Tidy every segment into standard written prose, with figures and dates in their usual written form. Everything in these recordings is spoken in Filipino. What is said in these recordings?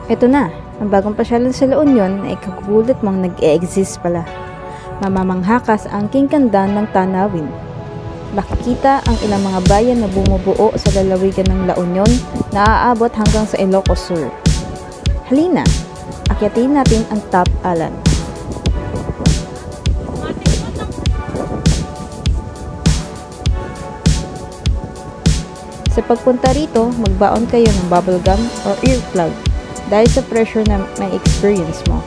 Ito na, ang bagong pasyalan sa La Union na ikagugulat mong nag-e-exist pala. Mamamangha ka sa angking ganda ng tanawin. Makikita ang ilang mga bayan na bumubuo sa lalawigan ng La Union na aabot hanggang sa Ilocos Sur. Halina, akyatin natin ang Top Alan. Sa pagpunta rito, magbaon kayo ng bubble gum or earplug dahil sa pressure na may experience mo.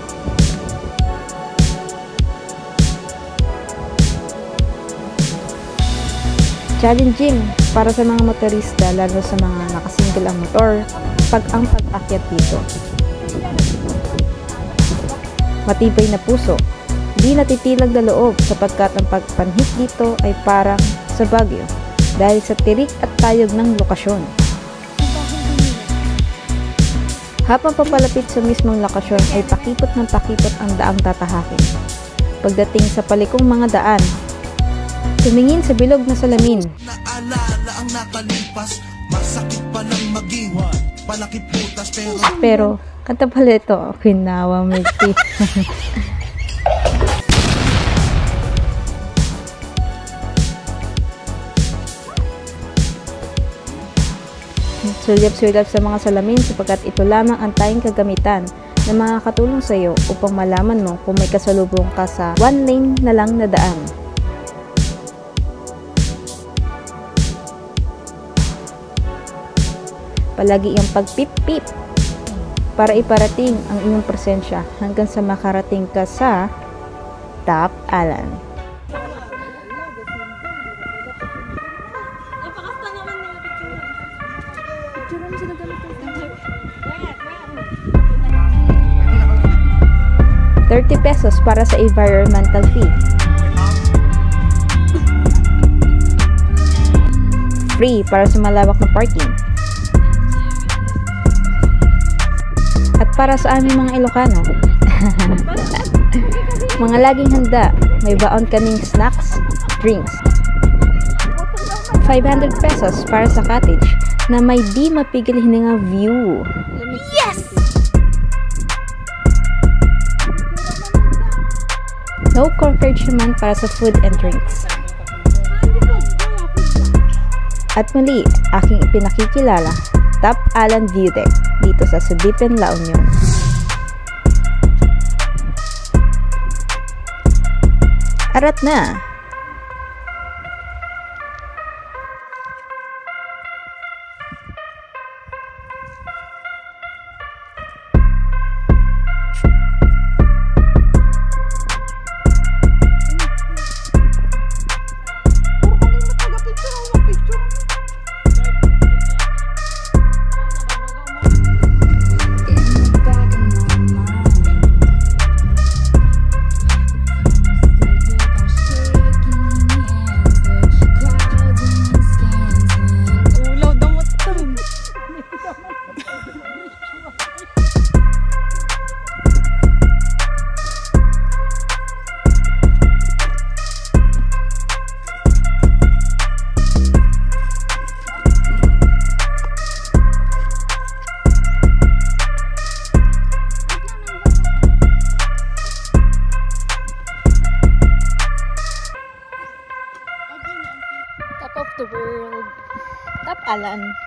Challenging para sa mga motorista, lalo sa mga nakasingle ang motor ang pag-akyat dito. Matibay na puso, di natitilag na loob sapagkat ang pagpanhik dito ay parang sa Baguio dahil sa tirik at tayog ng lokasyon. Habang papalapit sa mismong lokasyon ay pakipot ng pakipot ang daang tatahakin. Pagdating sa palikong mga daan, tumingin sa bilog na salamin. Naalala ang nakalipas, masakit pa lang maging palakip putas pero kanta pala ito, Okinawa Milk Tea. Sulyap-sulyap sa mga salamin sapagkat ito lamang ang tayong kagamitan na makakatulong sa iyo upang malaman mo kung may kasalubong ka sa one lane na lang na daan. Palagi iyong pagpip-pip para iparating ang iyong presensya hanggang sa makarating ka sa Top Alan. ₱30 para sa environmental fee. Free para sa malawak na parking. At para sa aming mga Ilocano, mga laging handa, may baon kaming snacks, drinks. ₱500 para sa cottage na may di mapigil hininga view. Yes! No coverage naman para sa food and drinks. At muli, aking ipinakikilala, Top Alan View Deck dito sa Subipen, La Union. Arat na! Top of the world. Top Alan.